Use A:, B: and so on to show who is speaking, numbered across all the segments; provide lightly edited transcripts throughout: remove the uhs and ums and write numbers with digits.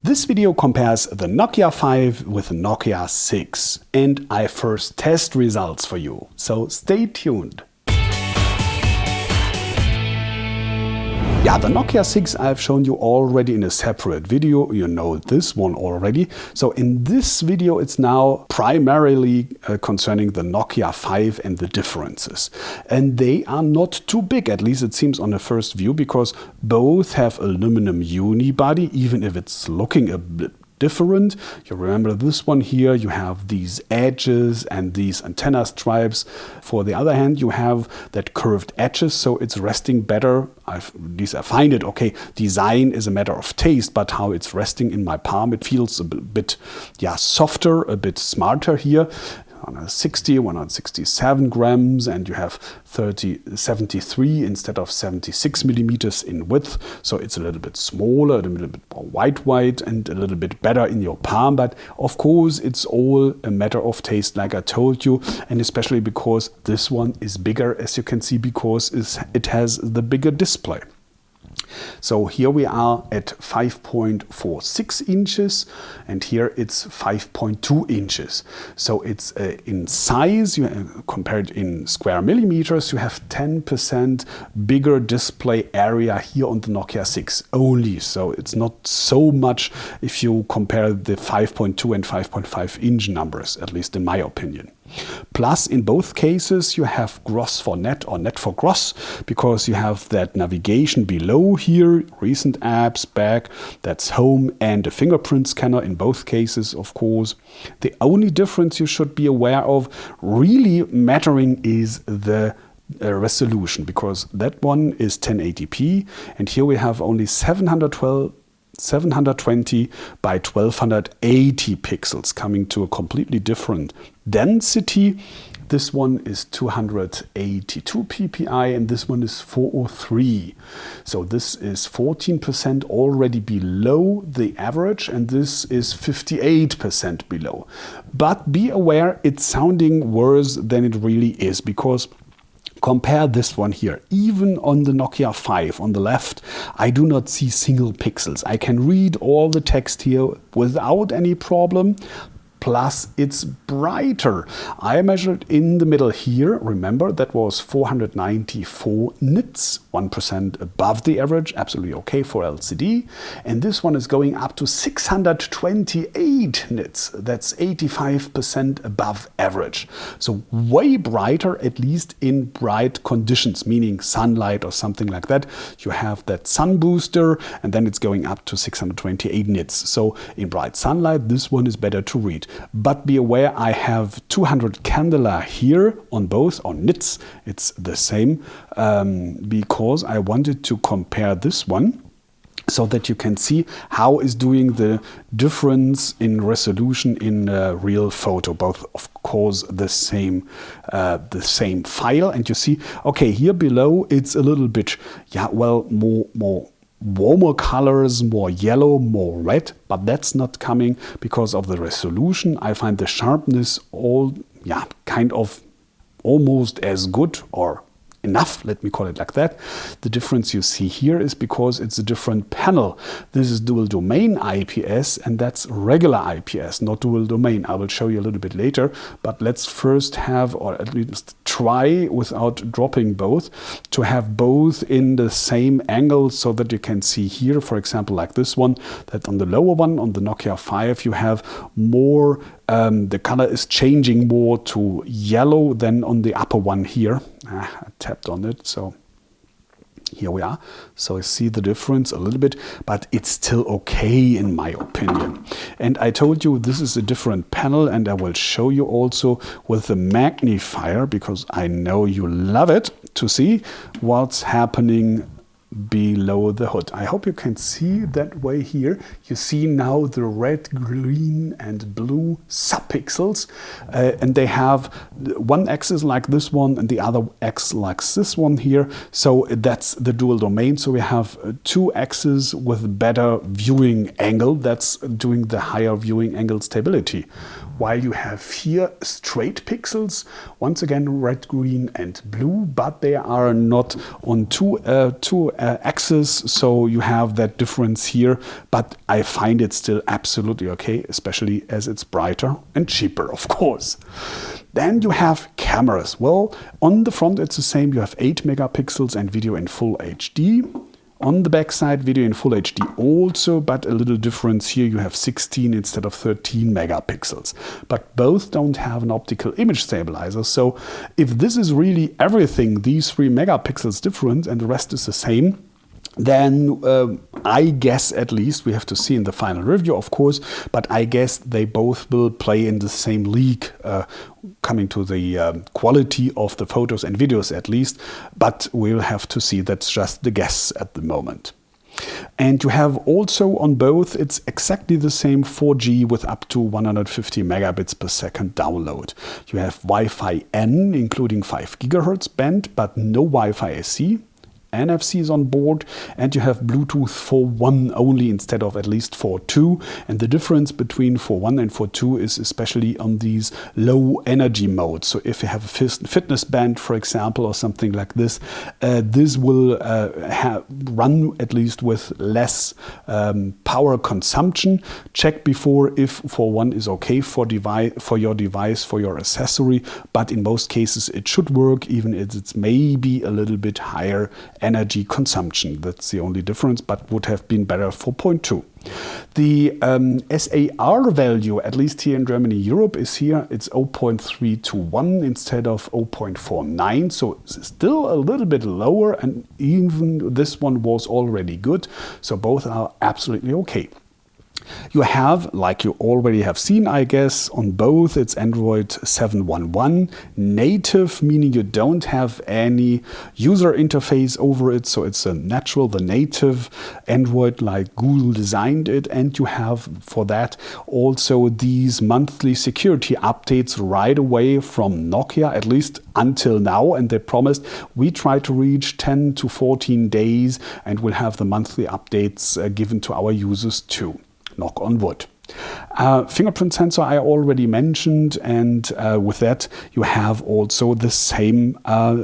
A: This video compares the Nokia 5 with the Nokia 6, and I have first test results for you, so stay tuned. Yeah, the Nokia 6 I've shown you already in a separate video. You know this one already. So in this video it's now primarily concerning the Nokia 5 and the differences. And they are not too big, at least it seems on the first view, because both have aluminum unibody, even if it's looking a bit different. You remember this one here, you have these edges and these antenna stripes. For the other hand, you have that curved edges, so it's resting better. At least I find it okay. Design is a matter of taste, but how it's resting in my palm, it feels a bit softer, a bit smarter here. 160, 167 grams, and you have 73 instead of 76 millimeters in width. So it's a little bit smaller, a little bit more white, and a little bit better in your palm. But of course, it's all a matter of taste, like I told you, and especially because this one is bigger, as you can see, because it has the bigger display. So here we are at 5.46 inches and here it's 5.2 inches. So it's in size, compared in square millimeters, you have 10% bigger display area here on the Nokia 6 only. So it's not so much if you compare the 5.2 and 5.5 inch numbers, at least in my opinion. Plus, in both cases, you have gross for net or net for gross, because you have that navigation below here, recent apps, back, that's home, and a fingerprint scanner in both cases, of course. The only difference you should be aware of, really mattering, is the resolution, because that one is 1080p, and here we have only 720 by 1280 pixels, coming to a completely different density. This one is 282 ppi and this one is 403. So this is 14% already below the average and this is 58% below. But be aware, it's sounding worse than it really is, because compare this one here. Even on the Nokia 5 on the left, I do not see single pixels. I can read all the text here without any problem. Plus, it's brighter. I measured in the middle here. Remember, that was 494 nits, 1% above the average, absolutely okay for LCD. And this one is going up to 628 nits. That's 85% above average. So way brighter, at least in bright conditions, meaning sunlight or something like that. You have that sun booster, and then it's going up to 628 nits. So in bright sunlight, this one is better to read. But be aware, I have 200 candela here on both, on nits, it's the same, because I wanted to compare this one so that you can see how is doing the difference in resolution in a real photo. Both, of course, the same file, and you see, okay, here below it's a little bit, more warmer colors, more yellow, more red, but that's not coming because of the resolution. I find the sharpness kind of almost as good, or enough, let me call it like that. The difference you see here is because it's a different panel. This is dual domain IPS and that's regular IPS, not dual domain. I will show you a little bit later, but let's first have, or at least try without dropping both, to have both in the same angle so that you can see here, for example, like this one, that on the lower one, on the Nokia 5, you have more, the color is changing more to yellow than on the upper one here. I tapped on it, so here we are. So I see the difference a little bit, but it's still okay in my opinion. And I told you this is a different panel, and I will show you also with the magnifier, because I know you love it, to see what's happening below the hood. I hope you can see that way here. You see now the red, green and blue subpixels, and they have one axis like this one and the other axis like this one here. So that's the dual domain. So we have two axes with better viewing angle. That's doing the higher viewing angle stability. while you have here straight pixels, once again red, green and blue, but they are not on two axes, so you have that difference here, but I find it still absolutely okay, especially as it's brighter and cheaper, of course. Then you have cameras. Well, on the front it's the same, you have 8 megapixels and video in full HD. On the back side, video in full HD also, but a little difference here. You have 16 instead of 13 megapixels. But both don't have an optical image stabilizer. So if this is really everything, these 3 megapixels difference and the rest is the same, then I guess, at least, we have to see in the final review, of course, but I guess they both will play in the same league, coming to the quality of the photos and videos at least, but we'll have to see. That's just the guess at the moment. And you have also on both, it's exactly the same 4G with up to 150 megabits per second download. You have Wi-Fi N, including 5 gigahertz band, but no Wi-Fi SE. NFC is on board, and you have Bluetooth 4.1 only instead of at least 4.2, and the difference between 4.1 and 4.2 is especially on these low energy modes. So if you have a fitness band, for example, or something like this, this will run at least with less power consumption. Check before if 4.1 is okay for your device, for your accessory, but in most cases it should work, even if it's maybe a little bit higher energy consumption. That's the only difference, but would have been better for 4.2. The SAR value, at least here in Germany, Europe, is here. It's 0.321 instead of 0.49, so it's still a little bit lower, and even this one was already good, so both are absolutely okay. You have, like you already have seen, I guess, on both, it's Android 7.1.1 native, meaning you don't have any user interface over it, so it's a natural, the native Android like Google designed it, and you have for that also these monthly security updates right away from Nokia, at least until now, and they promised we try to reach 10 to 14 days and we'll have the monthly updates given to our users too. Knock on wood. Fingerprint sensor I already mentioned, and with that you have also the same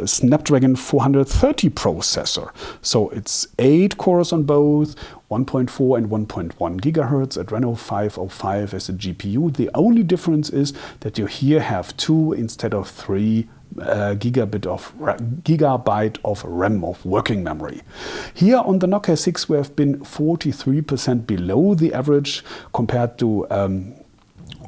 A: Snapdragon 430 processor. So it's 8 cores on both, 1.4 and 1.1 gigahertz, Adreno 505 as a GPU. The only difference is that you here have 2 instead of 3 gigabyte of RAM, of working memory. Here on the Nokia 6 we have been 43% below the average compared to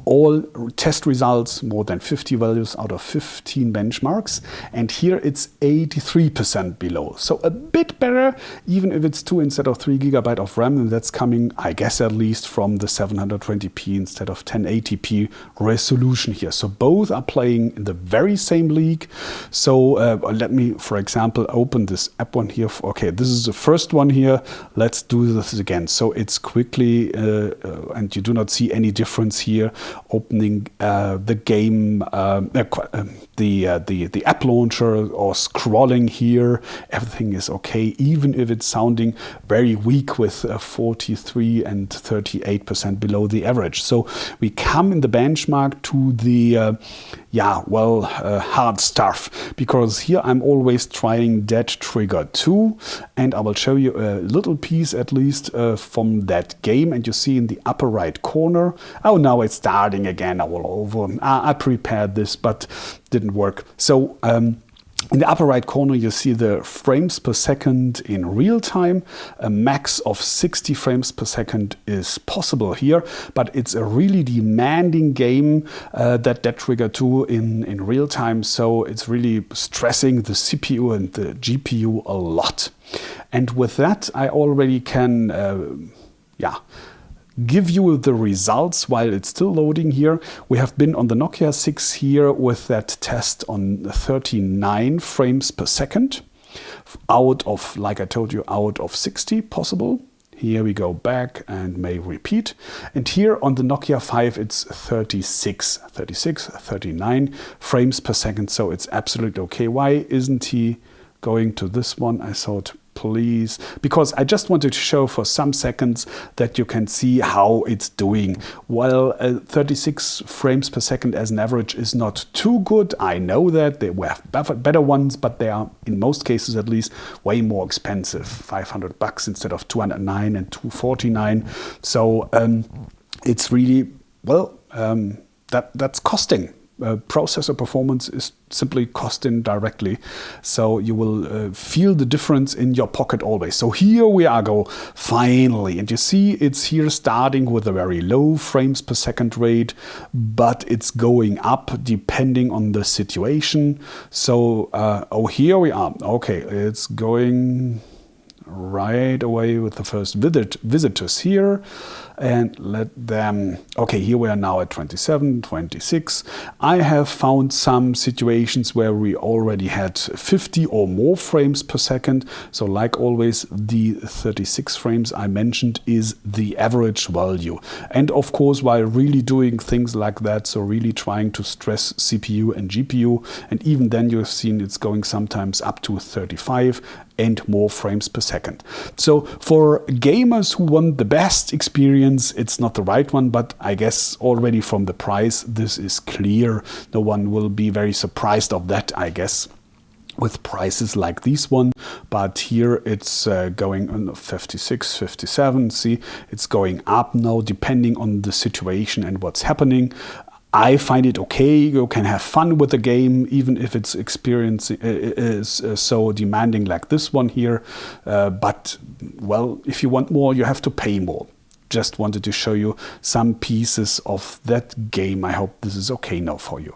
A: all test results, more than 50 values out of 15 benchmarks, and here it's 83% below. So a bit better, even if it's 2 instead of 3 gigabyte of RAM, and that's coming, I guess, at least from the 720p instead of 1080p resolution here. So both are playing in the very same league. So let me, for example, open this app one here. Okay, this is the first one here. Let's do this again. So it's quickly, and you do not see any difference here. Opening the game, the app launcher, or scrolling here, everything is okay, even if it's sounding very weak with 43 and 38% below the average. So we come in the benchmark to the hard stuff, because here I'm always trying Dead Trigger 2, and I will show you a little piece at least from that game, and you see in the upper right corner, oh, now it's starting again all over. I prepared this, but didn't work. So in the upper right corner you see the frames per second in real time. A max of 60 frames per second is possible here, but it's a really demanding game, that Dead Trigger 2 in real time, so it's really stressing the CPU and the GPU a lot. And with that I already can give you the results while it's still loading here. We have been on the Nokia 6 here with that test on 39 frames per second out of, like I told you, out of 60 possible. Here we go back and may repeat. And here on the Nokia 5 it's 39 frames per second, so it's absolutely okay. Why isn't he going to this one? I thought please, because I just wanted to show for some seconds that you can see how it's doing. Well, 36 frames per second as an average is not too good. I know that there were better ones, but they are, in most cases at least, way more expensive. $500 instead of 209 and 249. So it's really, well, that's costing. Processor performance is simply costing directly, so you will feel the difference in your pocket always. So here we are, go finally, and you see it's here starting with a very low frames per second rate, but it's going up depending on the situation. So here we are. Okay, it's going right away with the first visitors here, and let them, okay, here we are now at 27, 26. I have found some situations where we already had 50 or more frames per second. So like always, the 36 frames I mentioned is the average value. And of course, while really doing things like that, so really trying to stress CPU and GPU, and even then you've seen it's going sometimes up to 35 and more frames per second. So for gamers who want the best experience, it's not the right one, but I guess already from the price, this is clear. No one will be very surprised of that, I guess, with prices like this one. But here it's going on 56, 57. See, it's going up now depending on the situation and what's happening. I find it okay. You can have fun with the game, even if its experience is so demanding like this one here. But, well, if you want more, you have to pay more. Just wanted to show you some pieces of that game. I hope this is okay now for you.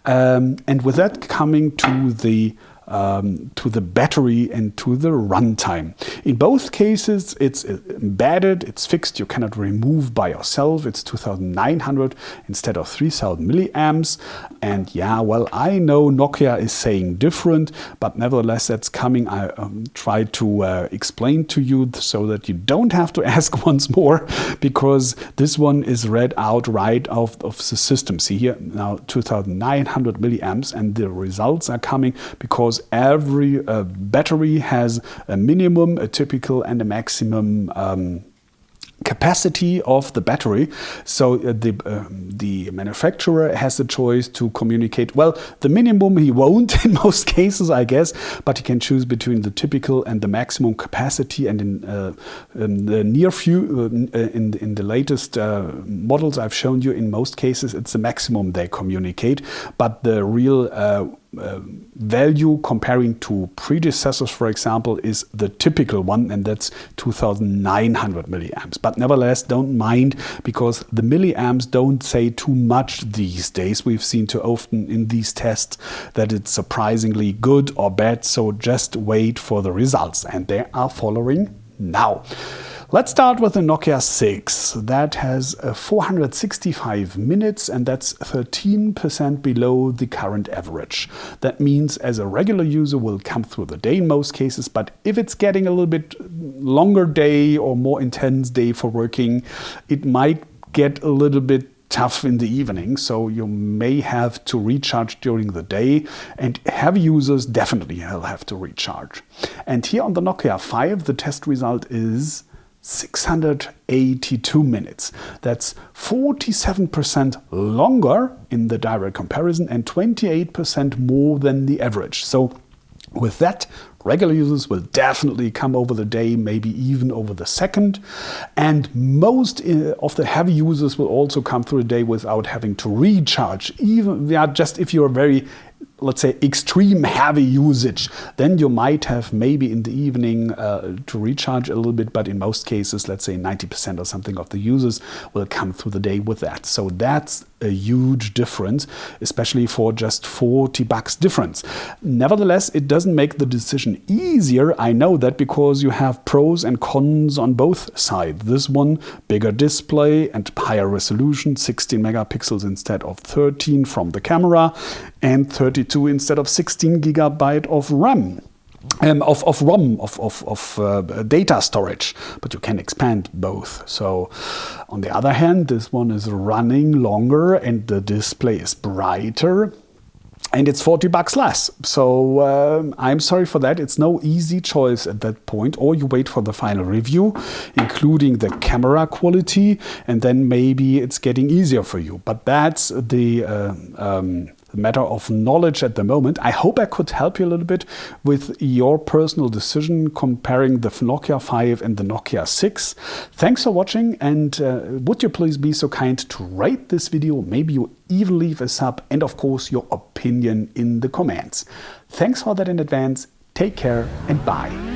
A: And with that, coming to the battery and to the runtime. In both cases, it's embedded, it's fixed, you cannot remove by yourself. It's 2900 instead of 3000 milliamps. And yeah, well, I know Nokia is saying different, but nevertheless, that's coming. I try to explain to you so that you don't have to ask once more, because this one is read out right of the system. See here now 2900 milliamps, and the results are coming because every battery has a minimum, a typical, and a maximum capacity of the battery. So the manufacturer has the choice to communicate, well, the minimum he won't in most cases, I guess, but he can choose between the typical and the maximum capacity. And in the in the latest models I've shown you, in most cases it's the maximum they communicate, but the real value comparing to predecessors, for example, is the typical one, and that's 2900 milliamps. But nevertheless, don't mind, because the milliamps don't say too much these days. We've seen too often in these tests that it's surprisingly good or bad, so just wait for the results, and they are following now. Let's start with the Nokia 6. That has 465 minutes, and that's 13% below the current average. That means as a regular user will come through the day in most cases, but if it's getting a little bit longer day or more intense day for working, it might get a little bit tough in the evening, so you may have to recharge during the day, and heavy users definitely will have to recharge. And here on the Nokia 5, the test result is 682 minutes. That's 47% longer in the direct comparison and 28% more than the average. So with that, regular users will definitely come over the day, maybe even over the second. And most of the heavy users will also come through the day without having to recharge. Even just if you're very, let's say, extreme heavy usage, then you might have maybe in the evening to recharge a little bit, but in most cases, let's say 90% or something of the users will come through the day with that. So that's a huge difference, especially for just $40 difference. Nevertheless, it doesn't make the decision easier. I know that, because you have pros and cons on both sides. This one, bigger display and higher resolution, 16 megapixels instead of 13 from the camera, and 32 instead of 16 gigabyte of RAM. Of data storage, but you can expand both. So on the other hand, this one is running longer and the display is brighter. and it's $40 less. So I'm sorry for that. It's no easy choice at that point. Or you wait for the final review, including the camera quality, and then maybe it's getting easier for you. But that's the matter of knowledge at the moment. I hope I could help you a little bit with your personal decision comparing the Nokia 5 and the Nokia 6. Thanks for watching, and would you please be so kind to rate this video? Maybe you even leave a sub, and of course your opinion in the comments. Thanks for that in advance. Take care and bye.